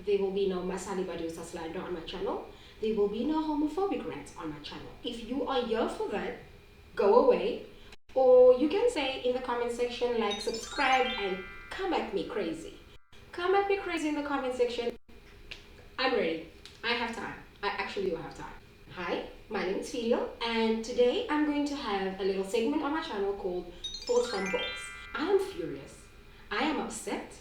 There will be no Masali Badusa slander on my channel. There will be no homophobic rants on my channel. If you are here for that, go away. Or you can say in the comment section, like, subscribe, and come at me crazy. Come at me crazy in the comment section. I'm ready. I have time. I actually do have time. Hi, my name is Fereal, and today I'm going to have a little segment on my channel called Thoughts from Books. I am furious. I am upset.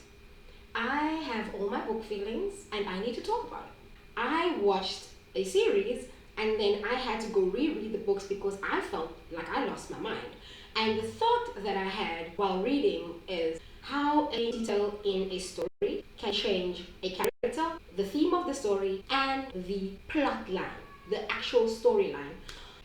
I have all my book feelings, and I need to talk about it. I watched a series, and then I had to go reread the books because I felt like I lost my mind. And the thought that I had while reading is how a detail in a story can change a character, the theme of the story, and the plot line, the actual storyline.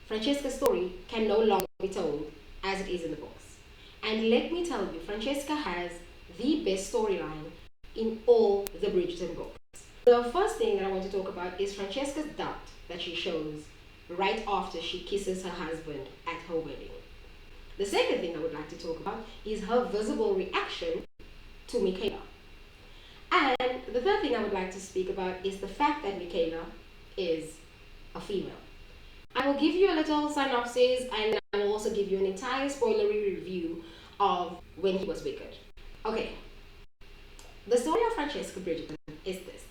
Francesca's story can no longer be told as it is in the books. And let me tell you, Francesca has the best storyline in all the Bridgerton books. The first thing that I want to talk about is Francesca's doubt that she shows right after she kisses her husband at her wedding. The second thing I would like to talk about is her visible reaction to Michaela. And the third thing I would like to speak about is the fact that Michaela is a female. I will give you a little synopsis, and I will also give you an entire spoilery review of When He Was Wicked. Okay, the story of Francesca Bridgerton is this.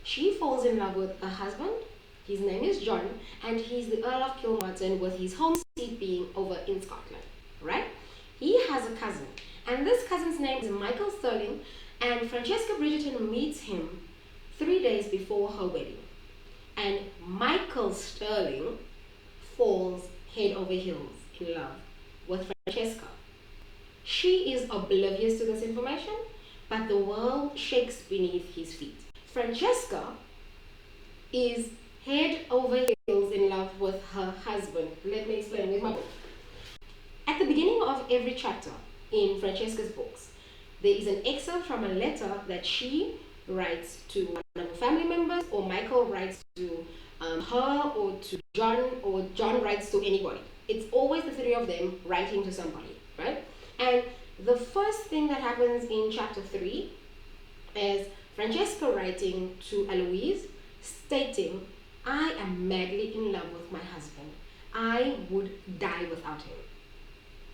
She falls in love with a husband. His name is John, and he's the Earl of Kilmartin, with his home seat being over in Scotland, right? He has a cousin, and this cousin's name is Michael Sterling, and Francesca Bridgerton meets him 3 days before her wedding. And Michael Sterling falls head over heels in love with Francesca. She is oblivious to this information, but the world shakes beneath his feet. Francesca is head over heels in love with her husband. Let me explain with my book. At the beginning of every chapter in Francesca's books, there is an excerpt from a letter that she writes to one of her family members, or Michael writes to her, or to John, or John writes to anybody. It's always the three of them writing to somebody, right? And the first thing that happens in chapter 3 is Francesca writing to Eloise, stating, I am madly in love with my husband. I would die without him.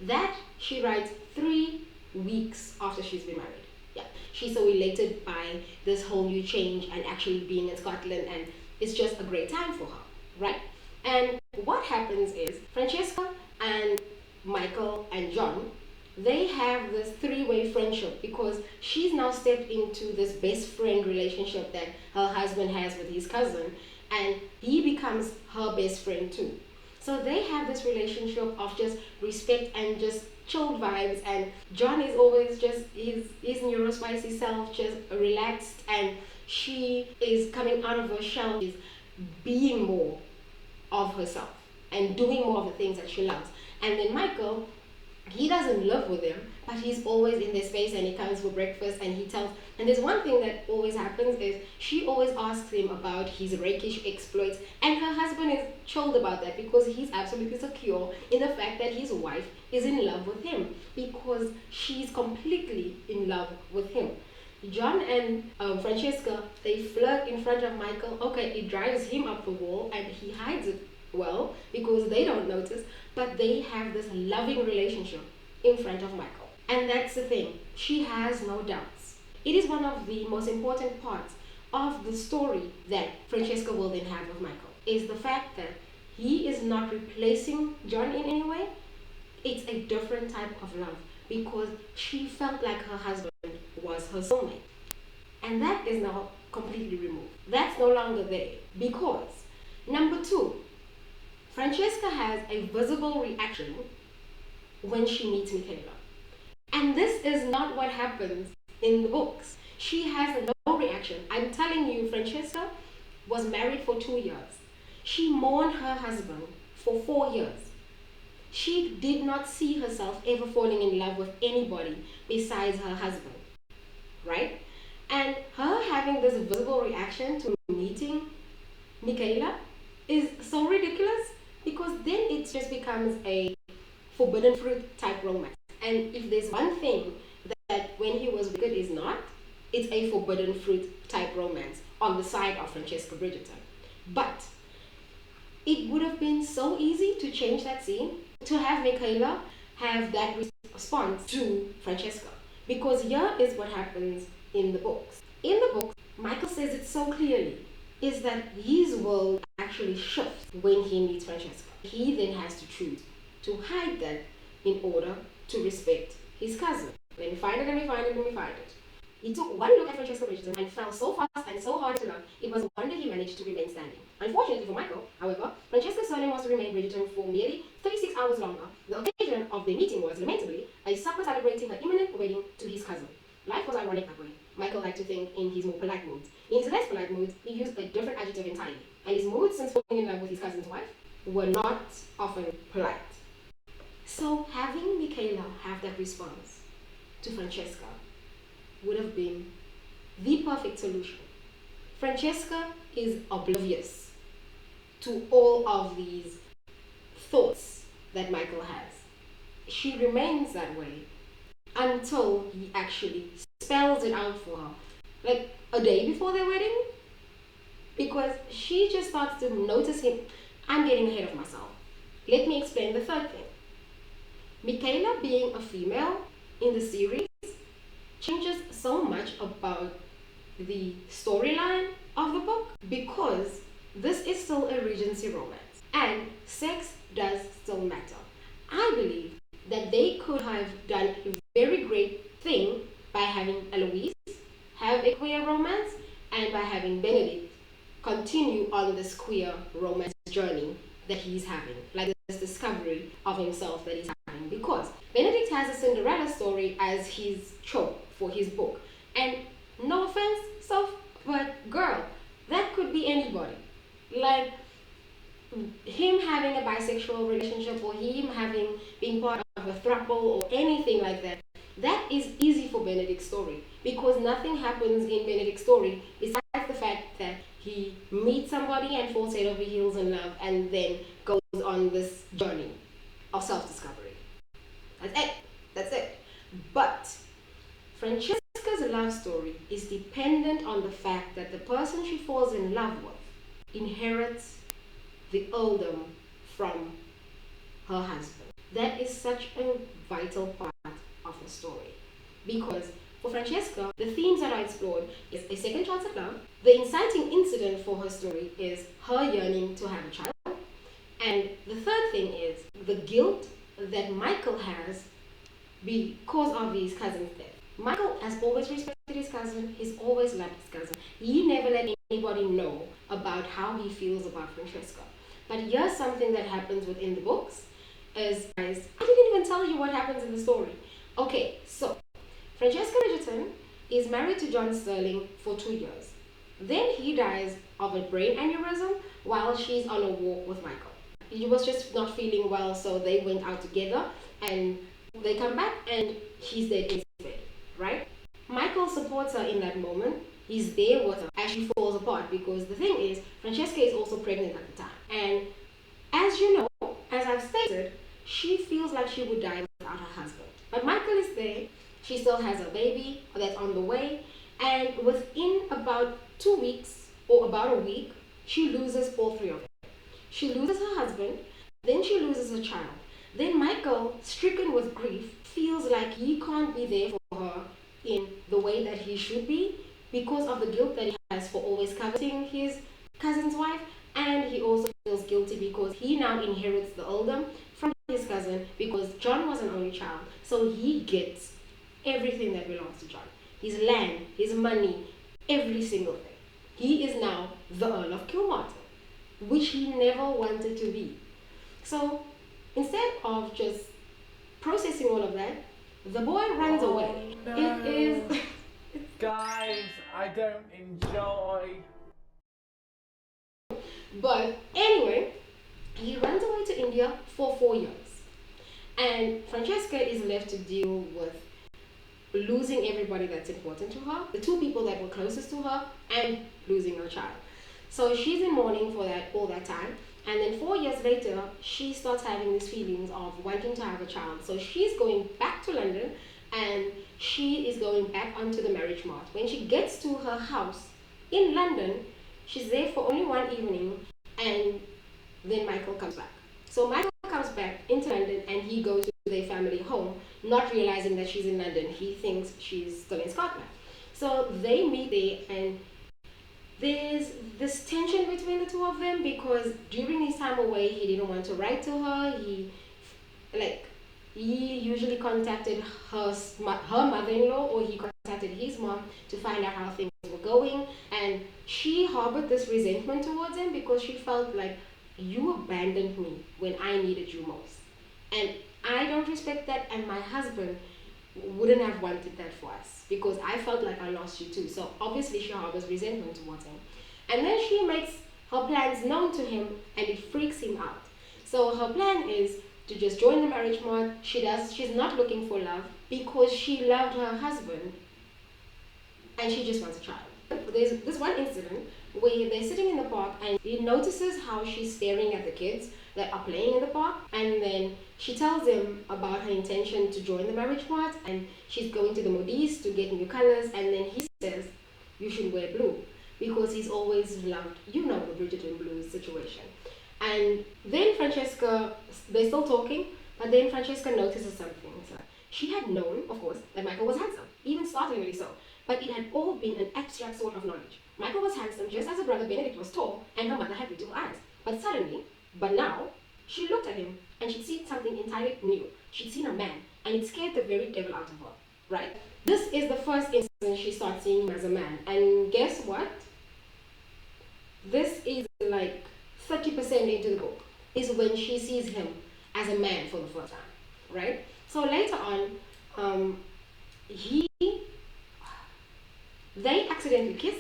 That she writes 3 weeks after she's been married. Yeah, she's so elated by this whole new change and actually being in Scotland, and it's just a great time for her, right? And what happens is Francesca and Michael and John, they have this 3-way friendship because she's now stepped into this best friend relationship that her husband has with his cousin, and he becomes her best friend too. So they have this relationship of just respect and just chilled vibes, and John is always just his neurospicy self, just relaxed, and she is coming out of her shell, she's being more of herself and doing more of the things that she loves. And then Michael, he doesn't live with them, but he's always in their space, and he comes for breakfast, and he tells, and there's one thing that always happens is she always asks him about his rakish exploits, and her husband is chilled about that because he's absolutely secure in the fact that his wife is in love with him, because she's completely in love with him. John and Francesca, they flirt in front of Michael. Okay, it drives him up the wall, and he hides it well because they don't notice, but they have this loving relationship in front of Michael. And that's the thing, she has no doubts. It is one of the most important parts of the story that Francesca will then have with Michael, is the fact that he is not replacing John in any way. It's a different type of love because she felt like her husband was her soulmate. And that is now completely removed. That's no longer there because, number 2, Francesca has a visible reaction when she meets Michaela. And this is not what happens in the books. She has no reaction. I'm telling you, Francesca was married for 2 years. She mourned her husband for 4 years. She did not see herself ever falling in love with anybody besides her husband, right? And her having this visible reaction to meeting Michaela is so ridiculous, because then it just becomes a forbidden fruit type romance. And if there's one thing that When He Was Wicked is not, it's a forbidden fruit type romance on the side of Francesca Bridgerton. But it would have been so easy to change that scene, to have Michaela have that response to Francesca. Because here is what happens in the books. In the book, Michael says it so clearly, is that his world actually shifts when he meets Francesca. He then has to choose to hide that in order to respect his cousin. Let me find it, let me find it, let me find it. He took one look at Francesca Bridgerton and fell so fast and so hard to love, it was a wonder he managed to remain standing. Unfortunately for Michael, however, Francesca's surname was to remain Bridgerton for nearly 36 hours longer. The occasion of the meeting was, lamentably, a supper celebrating her imminent wedding to his cousin. Life was ironic that way. Michael liked to think in his more polite moods. In his less polite moods, he used a different adjective entirely, and his moods since falling in love with his cousin's wife were not often polite. So having Michaela have that response to Francesca would have been the perfect solution. Francesca is oblivious to all of these thoughts that Michael has. She remains that way until he actually spells it out for her, like a day before their wedding, because she just starts to notice him. I'm getting ahead of myself. Let me explain the third thing. Michaela being a female in the series changes so much about the storyline of the book, because this is still a Regency romance and sex does still matter. I believe that they could have done a very great thing by having Eloise have a queer romance and by having Benedict continue on this queer romance journey that he's having, like this discovery of himself that he's having, because Benedict has a Cinderella story as his trope for his book. And no offense, Soph, but girl, that could be anybody. Like him having a bisexual relationship or him having being part of a throuple or anything like that, that is easy for Benedict's story, because nothing happens in Benedict's story besides the fact that he meets somebody and falls head over heels in love and then goes on this journey of self-discovery. That's it. That's it. But Francesca's love story is dependent on the fact that the person she falls in love with inherits the earldom from her husband. That is such a vital part of the story, because for Francesca, the themes that are explored is a second chance at love. The inciting incident for her story is her yearning to have a child. And the third thing is the guilt that Michael has because of his cousin's death. Michael has always respected his cousin. He's always loved his cousin. He never let anybody know about how he feels about Francesca. But here's something that happens within the books is, guys, I didn't even tell you what happens in the story. Okay, so Francesca Bridgerton is married to John Sterling for 2 years. Then he dies of a brain aneurysm while she's on a walk with Michael. He was just not feeling well, so they went out together and they come back and he's dead in bed, right? Michael supports her in that moment. He's there with her as she falls apart, because the thing is, Francesca is also pregnant at the time. And as you know, as I've stated, she feels like she would die without her husband. But Michael is there. She still has a baby that's on the way. And within about 2 weeks or about a week, she loses all three of them. She loses her husband, then she loses her child. Then Michael, stricken with grief, feels like he can't be there for her in the way that he should be, because of the guilt that he has for always coveting his cousin's wife. And he also feels guilty because he now inherits the earldom from his cousin, because John was an only child. So he gets everything that belongs to John. His land, his money, every single thing. He is now the Earl of Kilmartin, which he never wanted to be. So instead of just processing all of that, the boy runs away. No. It is... Guys, I don't enjoy. But anyway, he runs away to India for 4 years. And Francesca is left to deal with losing everybody that's important to her, the two people that were closest to her, and losing her child. So she's in mourning for that all that time. And then 4 years later, she starts having these feelings of wanting to have a child. So she's going back to London and she is going back onto the marriage mart. When she gets to her house in London, she's there for only one evening, and then Michael comes back. So Michael comes back into London and he goes to their family home, not realizing that she's in London. He thinks she's still in Scotland. So they meet there, and there's this tension between the two of them because during his time away, he didn't want to write to her. Like, he usually contacted her mother-in-law, or he contacted his mom to find out how things were going, and she harbored this resentment towards him because she felt like, you abandoned me when I needed you most, and I don't respect that, and my husband wouldn't have wanted that for us because I felt like I lost you too. So obviously she harbors resentment towards him. And then she makes her plans known to him, and it freaks him out. So her plan is to just join the marriage mart. She's not looking for love because she loved her husband and she just wants a child. There's this one incident where they're sitting in the park and he notices how she's staring at the kids that are playing in the park, and then she tells him about her intention to join the marriage mart and she's going to the modiste to get new colors, and then he says you should wear blue because he's always loved, you know, the Bridgerton blues situation. And then they're still talking, but then Francesca notices something. So she had known, of course, that Michael was handsome, even startlingly so, but it had all been an abstract sort of knowledge. Michael was handsome just as her brother Benedict was tall, and her mother had beautiful eyes. But now, she looked at him and she'd seen something entirely new. She'd seen a man, and it scared the very devil out of her, right? This is the first instance she starts seeing him as a man. And guess what? This is like 30% into the book, is when she sees him as a man for the first time, right? So later on, they accidentally kiss,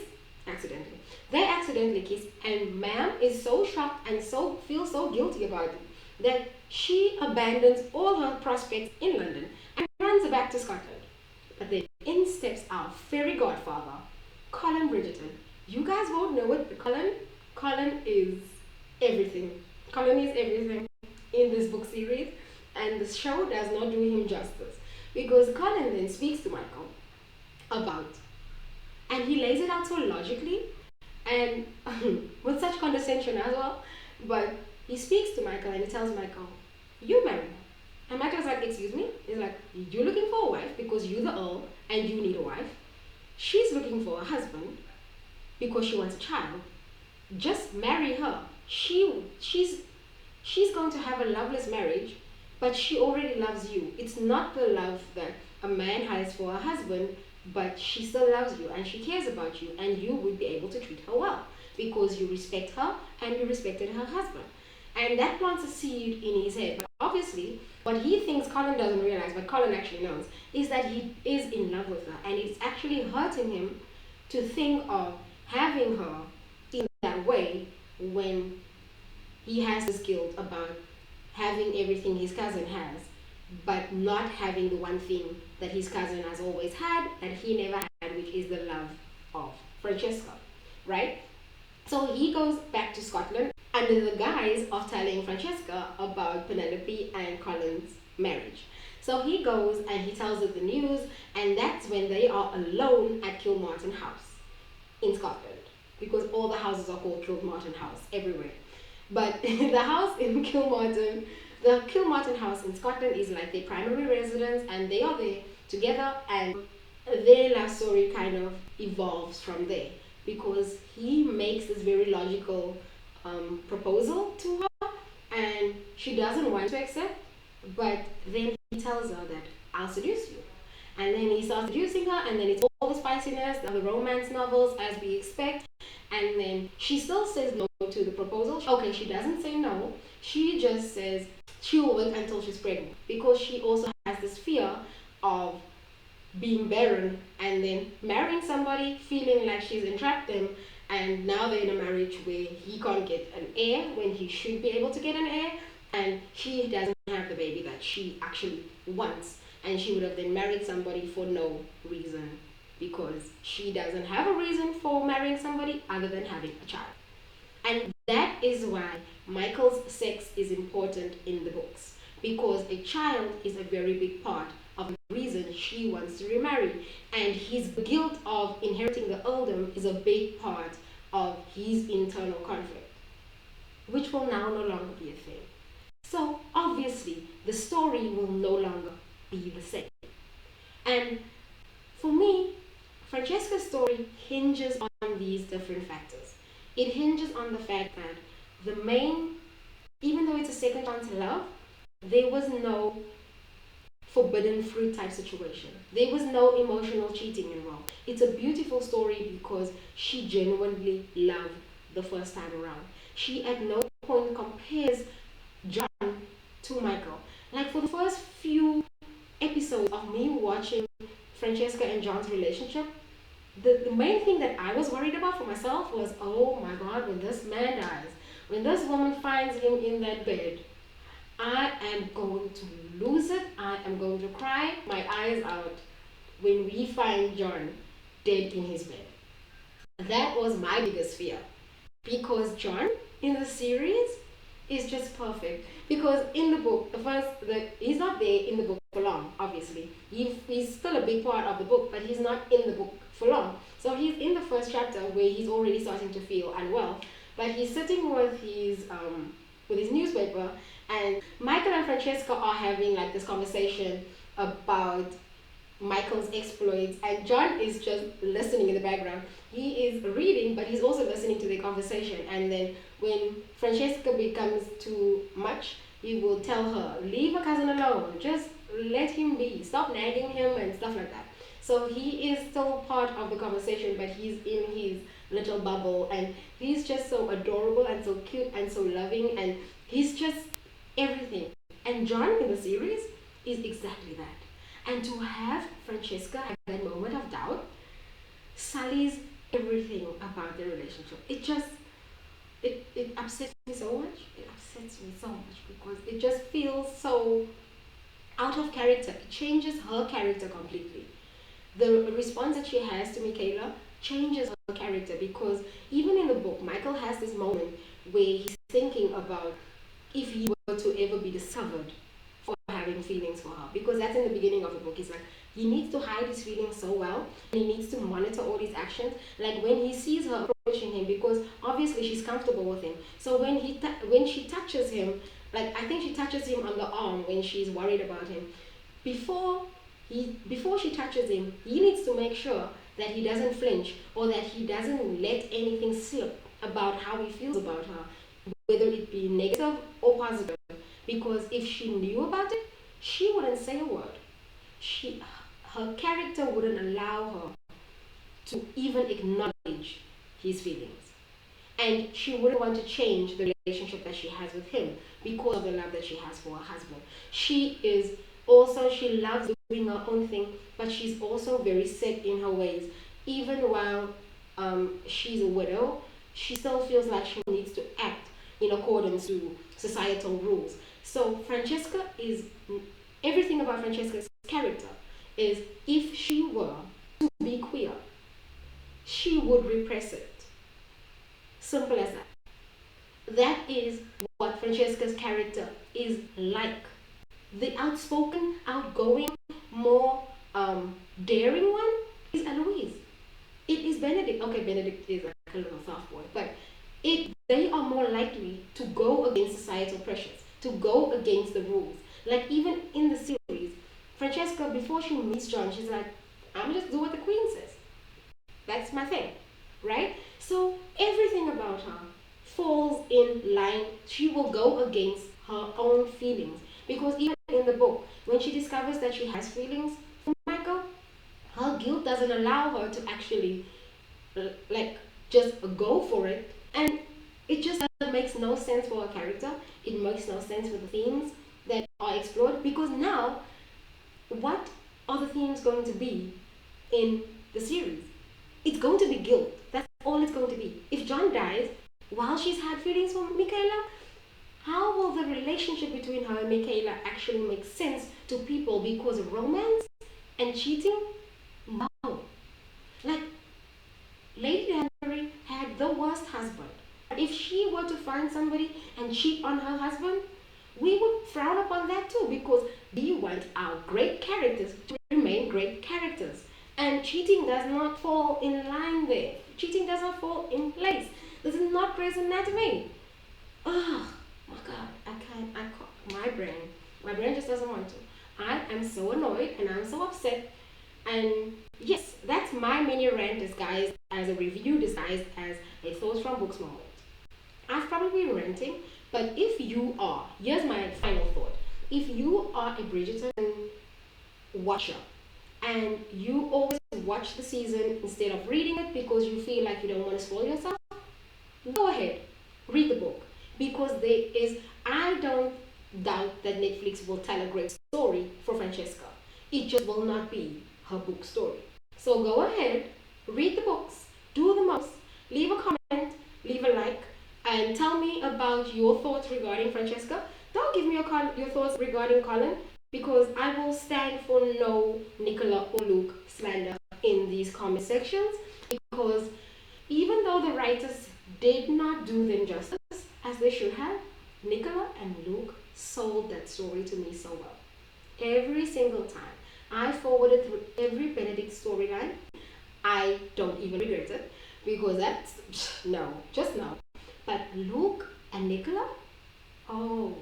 and ma'am is so shocked and feels so guilty about it that she abandons all her prospects in London and runs back to Scotland. But then in steps our fairy godfather, Colin Bridgerton. You guys won't know it, but Colin is everything. Colin is everything in this book series, and the show does not do him justice because Colin then speaks to Michael about, and he lays it out so logically and with such condescension as well, but he speaks to Michael and he tells Michael, you marry her. And Michael's like, excuse me? He's like, you're looking for a wife because you're the Earl and you need a wife. She's looking for a husband because she wants a child. Just marry her. She's going to have a loveless marriage, but she already loves you. It's not the love that a man has for a husband, but she still loves you and she cares about you, and you would be able to treat her well because you respect her and you respected her husband. And that plants a seed in his head. But obviously, what he thinks Colin doesn't realize, but Colin actually knows, is that he is in love with her, and it's actually hurting him to think of having her in that way when he has this guilt about having everything his cousin has, but not having the one thing that his cousin has always had that he never had, which is the love of Francesca, right? So he goes back to Scotland under the guise of telling Francesca about Penelope and Colin's marriage. So he goes and he tells her the news, and that's when they are alone at Kilmartin House in Scotland, because all the houses are called Kilmartin House everywhere. But the house in Kilmartin, the Kilmartin House in Scotland is like their primary residence, and they are there together, and their love story kind of evolves from there because he makes this very logical proposal to her, and she doesn't want to accept, but then he tells her that I'll seduce you. And then he starts seducing her, and then it's all the spiciness of the romance novels as we expect. And then she still says no to the proposal. Okay, she doesn't say no. She just says she will wait until she's pregnant because she also has this fear of being barren and then marrying somebody, feeling like she's entrapped him, and now they're in a marriage where he can't get an heir when he should be able to get an heir, and she doesn't have the baby that she actually wants, and she would have then married somebody for no reason because she doesn't have a reason for marrying somebody other than having a child. And that is why Michael's sex is important in the books, because a child is a very big part of the reason she wants to remarry. And his guilt of inheriting the earldom is a big part of his internal conflict, which will now no longer be a thing. So obviously, the story will no longer be the same. And for me, Francesca's story hinges on these different factors. It hinges on the fact that the main, even though it's a second chance love, there was no forbidden fruit type situation. There was no emotional cheating involved. It's a beautiful story because she genuinely loved the first time around. She at no point compares John to Michael. Like for the first few episodes of me watching Francesca and John's relationship, the main thing that I was worried about for myself was, oh my god, when this man dies, when this woman finds him in that bed, I am going to lose it. I am going to cry my eyes out when we find John dead in his bed. That was my biggest fear. Because John in the series is just perfect. Because in the book, he's not there in the book for long, obviously. He's still a big part of the book, but he's not in the book for long. So he's in the first chapter where he's already starting to feel unwell. But he's sitting with his newspaper, and Michael and Francesca are having like this conversation about Michael's exploits, and John is just listening in the background. He is reading, but he's also listening to the conversation. And then when Francesca becomes too much, he will tell her, leave my cousin alone, just let him be, stop nagging him and stuff like that. So he is still part of the conversation, but he's in his little bubble, and he's just so adorable and so cute and so loving, and he's just everything. And John in the series is exactly that. And to have Francesca have that moment of doubt sullies everything about the relationship. It upsets me so much. It upsets me so much because it just feels so out of character. It changes her character completely. The response that she has to Michaela changes her character, because even in the book, Michael has this moment where he's thinking about if he were to ever be discovered for having feelings for her, because that's in the beginning of the book. He's like, he needs to hide his feelings so well, and he needs to monitor all his actions. Like when he sees her approaching him, because obviously she's comfortable with him, so when she touches him, like I think she touches him on the arm when she's worried about him, before she touches him, he needs to make sure that he doesn't flinch or that he doesn't let anything slip about how he feels about her, whether it be negative or positive. Because if she knew about it, she wouldn't say a word. Her character wouldn't allow her to even acknowledge his feelings. And she wouldn't want to change the relationship that she has with him because of the love that she has for her husband. She loves doing her own thing, but she's also very set in her ways. Even while she's a widow, she still feels like she needs to act in accordance to societal rules. So everything about Francesca's character is, if she were to be queer, she would repress it. Simple as that. That is what Francesca's character is like. The outspoken, outgoing, more daring one is Eloise. It is Benedict. Okay, Benedict is like a little soft boy, but they are more likely to go against societal pressures, to go against the rules. Like even in the series, Francesca, before she meets John, she's like, I'm just do what the queen says. That's my thing, right? So everything about her falls in line. She will go against her own feelings, because even in the book, when she discovers that she has feelings for Michael, her guilt doesn't allow her to actually like just go for it, and it just makes no sense for her character. It makes no sense for the themes that are explored, because now what are the themes going to be in the series? It's going to be guilt. That's all it's going to be. If John dies while she's had feelings for Michaela, how will the relationship between her and Michaela actually make sense to people? Because romance and cheating? No. Like, Lady Danbury had the worst husband. If she were to find somebody and cheat on her husband, we would frown upon that too, because we want our great characters to remain great characters. And cheating does not fall in line there. Cheating does not fall in place. This is not Grey's Anatomy. Oh my god, I can't, my brain just doesn't want to. I am so annoyed and I'm so upset. And yes, that's my mini rant disguised as a review, disguised as a thoughts from books moment. I've probably been ranting, but if you are, here's my final thought. If you are a Bridgerton watcher and you always watch the season instead of reading it because you feel like you don't want to spoil yourself, go ahead, read the book. Because I don't doubt that Netflix will tell a great story for Francesca. It just will not be her book story. So go ahead, read the books, do the most, leave a comment, leave a like, and tell me about your thoughts regarding Francesca. Don't give me your thoughts regarding Colin, because I will stand for no Nicola or Luke slander in these comment sections, because even though the writers did not do them justice as they should have, Nicola and Luke sold that story to me so well. Every single time. I forwarded through every Benedict storyline. I don't even regret it, because that's no, just no. But Luke and Nicola, oh,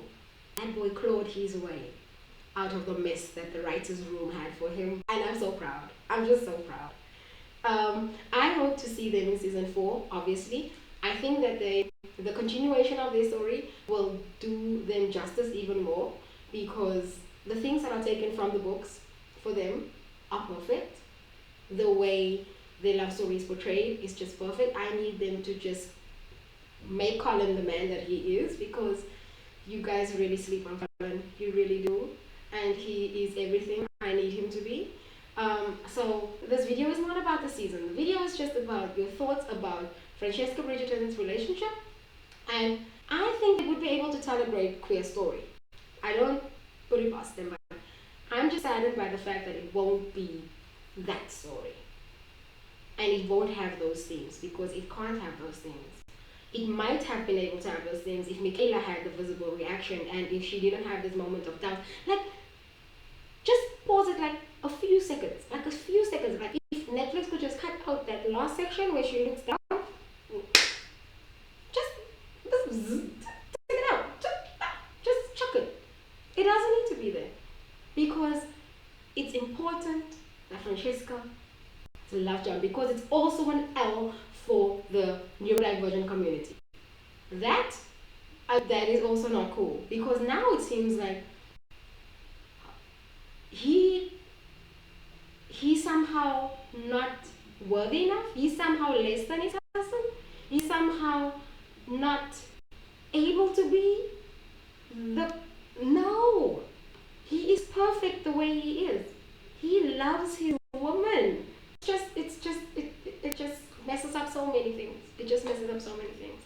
that boy clawed his way out of the mess that the writer's room had for him. And I'm so proud. I'm just so proud. I hope to see them in season 4, obviously. I think that the continuation of their story will do them justice even more, because the things that are taken from the books for them are perfect. The way their love story is portrayed is just perfect. I need them to just make Colin the man that he is, because you guys really sleep on Colin. You really do. And he is everything I need him to be. So this video is not about the season. The video is just about your thoughts about Francesca Bridgerton's relationship. And I think they would be able to tell a great queer story. I don't put it past them, but I'm just saddened by the fact that it won't be that story. And it won't have those themes, because it can't have those themes. It might have been able to have those things if Michaela had the visible reaction, and if she didn't have this moment of doubt. Like, just pause it like a few seconds. Like if Netflix could just cut out that last section where she looks down, just take it out. Just chuck it. It doesn't need to be there. Because it's important that Francesca is a love charm, because it's also an L for the neurodivergent community. That is also not cool, because now it seems like he's somehow not worthy enough. He's somehow less than his husband. He's somehow not able to be no. He is perfect the way he is. He loves his woman. It just messes up so many things. It just messes up so many things.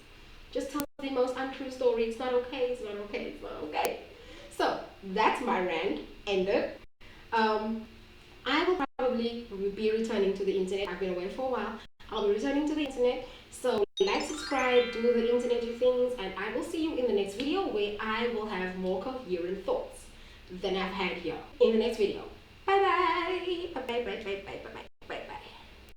Just tells the most untrue story. It's not okay. It's not okay. It's not okay. So that's my rant ended. I will probably be returning to the internet. I've been away for a while. I'll be returning to the internet. So like, subscribe, do the internet things, and I will see you in the next video, where I will have more coherent thoughts than I've had here in the next video. Bye bye. Bye bye bye bye bye bye bye.